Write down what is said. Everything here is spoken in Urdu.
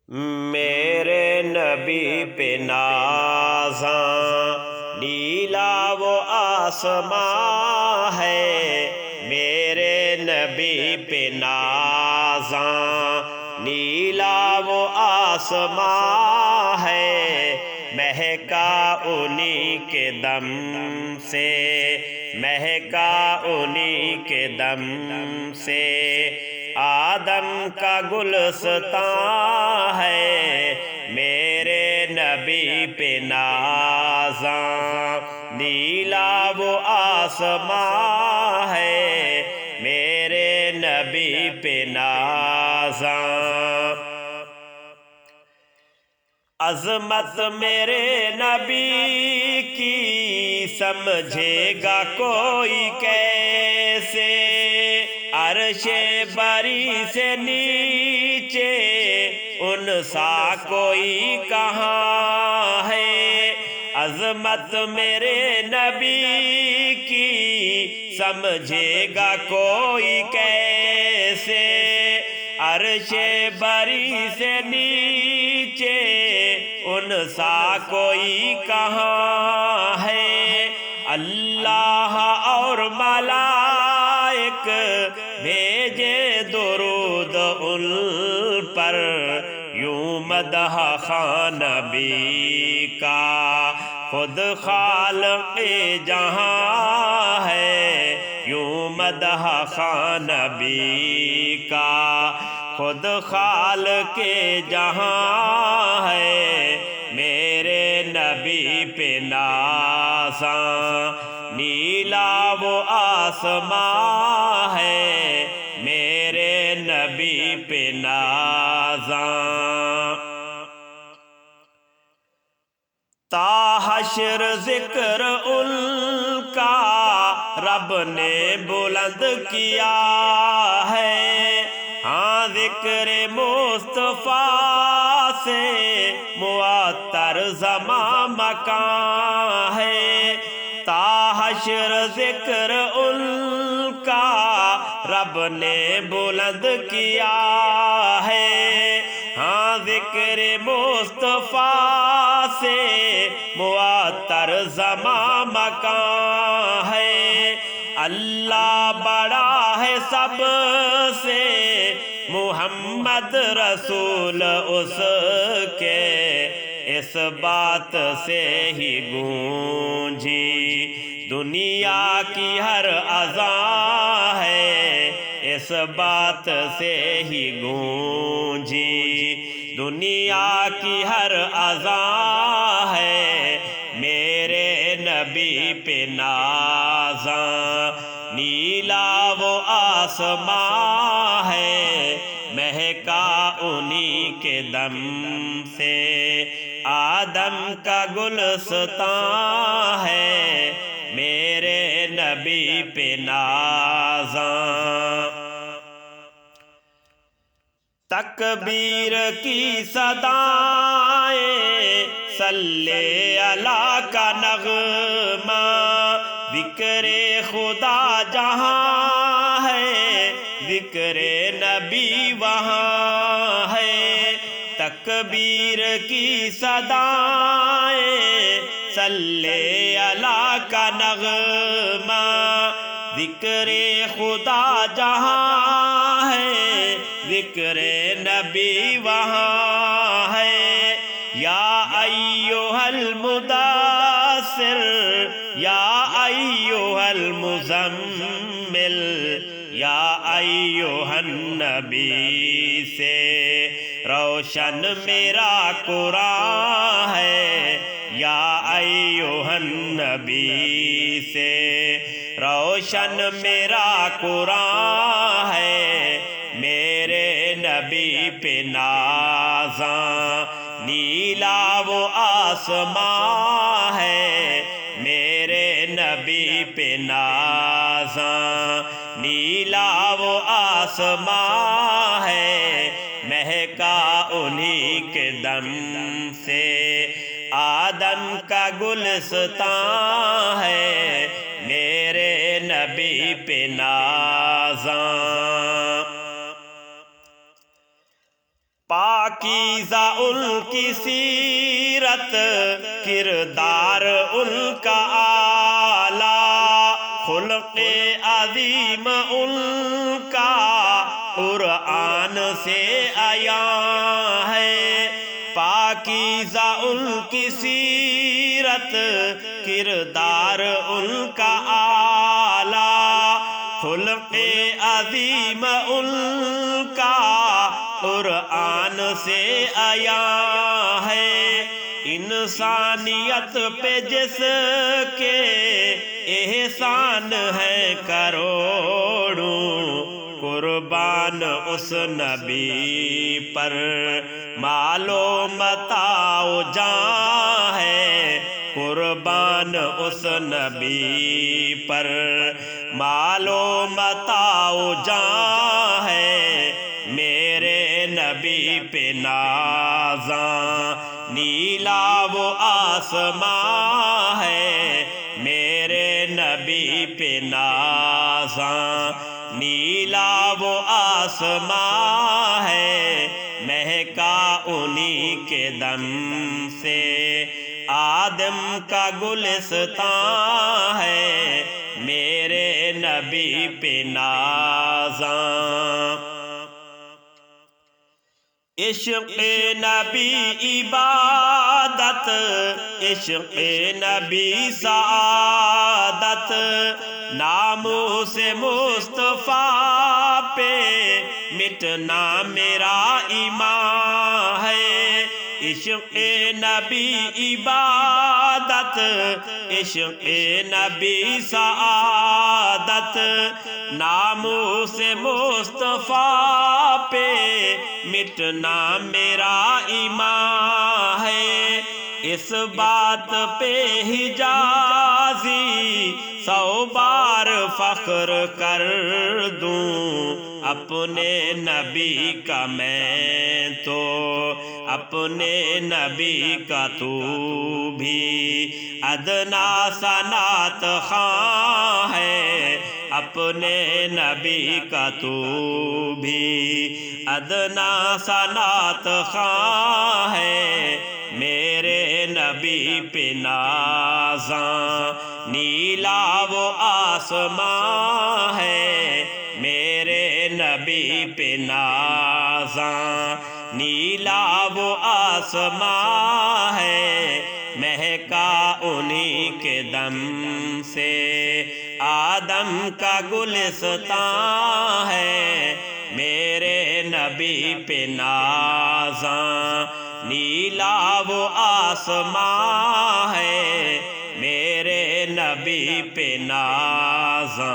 میرے نبی پہ نازاں نیلا وہ آسماں ہے، میرے نبی پہ نازاں نیلا وہ آسماں ہے، مہکا انہی کے دم سے، مہکا انہی کے دم سے، آدم کا گلستان ہے، میرے نبی پہ نازاں نیلا وہ آسماں ہے، میرے نبی پہ نازاں۔ عظمت میرے نبی کی سمجھے گا کوئی کیسے، عرش بری سے نیچے ان سا کوئی کہاں ہے، عظمت میرے نبی کی سمجھے گا کوئی کیسے، عرش بری سے نیچے ان سا کوئی کہاں ہے، اللہ اور ملائک بھیجے درود ان پر، یوں مدح خواں نبی کا خود خالق جہاں ہے، یوں مدح خواں نبی کا خود خالق جہاں ہے، میرے نبی پہ نازاں نیلا وہ آسماں ہے، میرے نبی پہ نازاں۔ تا حشر ذکر ان کا رب نے بلند کیا ہے، ہاں ذکر مصطفیٰ سے معطر زمان مکان ہے، تا حشر ذکر ان کا رب نے بلند کیا ہے، ہاں ذکر مصطفیٰ سے معطر زمان مکان ہے، اللہ بڑا ہے سب سے، محمد رسول اس کے، اس بات سے ہی گونجی دنیا کی ہر اذان ہے، اس بات سے ہی گونجی دنیا کی ہر اذان ہے، میرے نبی پہ نازاں نیلا وہ آسماں ہے، مہکا انہی کے دم سے، آدم کا گلستان ہے، میرے نبی پہ نازاں۔ تکبیر کی صدائیں صلی اللہ کا نغمہ، ذکر خدا جہاں ہے، ذکر نبی وہاں ہے، تکبیر کی صدائیں صلی اللہ کا نغمہ، ذکر خدا جہاں ہے، ذکر نبی وہاں ہے، یا ایھا المدثر یا ایھا المزمل یا ایھا النبی سے روشن میرا قرآن ہے، یا ایھا النبی سے روشن میرا قرآن ہے، میرے نبی پہ نازاں نیلا وہ آسماں ہے، میرے نبی پہ نازاں نیلا وہ آسماں ہے، مہکا انہی کے دم سے، آدم کا گلستان ہے، میرے نبی پہ نازاں۔ پاکیزہ ان کی سیرت، کردار ان کا اعلیٰ، خلق عظیم ان کا قرآن سے عیاں ہے۔ پاکیزہ ان کی سیرت، کردار ان کا اعلیٰ، خلق عظیم ان کا قرآن سے عیاں ہے۔ انسانیت پہ جس کے احسان ہے کروڑوں، قربان اس نبی پر مال و متاع جاں ہے، قربان اس نبی پر مال و متاع جاں ہے۔ میرے نبی پہ نازاں نیلا وہ آسماں ہے، میرے نبی پہ نازاں نیلا وہ آسماں ہے۔ مہکا انہی کے دم سے آدم کا گلستان ہے، میرے نبی پہ نازاں۔ عشق نبی عبادت، عشق نبی سعادت، ناموس مصطفیٰ پہ مٹنا میرا ایمان ہے۔ عشق نبی عبادت، عشق نبی سعادت، ناموس مصطفیٰ پہ مٹنا میرا ایمان ہے۔ اس بات پہ حجازی 100 بار فخر کر دوں، اپنے نبی کا میں تو اپنے نبی کا تو بھی ادنا سنات خواں ہے، اپنے نبی کا تو بھی ادنا سنات خواں ہے۔ میرے نبی پہ نازاں نیلا وہ آسماں ہے، میرے نبی پہ نازاں نیلا وہ آسماں ہے۔ مہکا انہی کے دم سے آدم کا گلستان ہے، میرے نبی پہ نازاں نیلا وہ آسماں ہے، میرے نبی پہ نازاں۔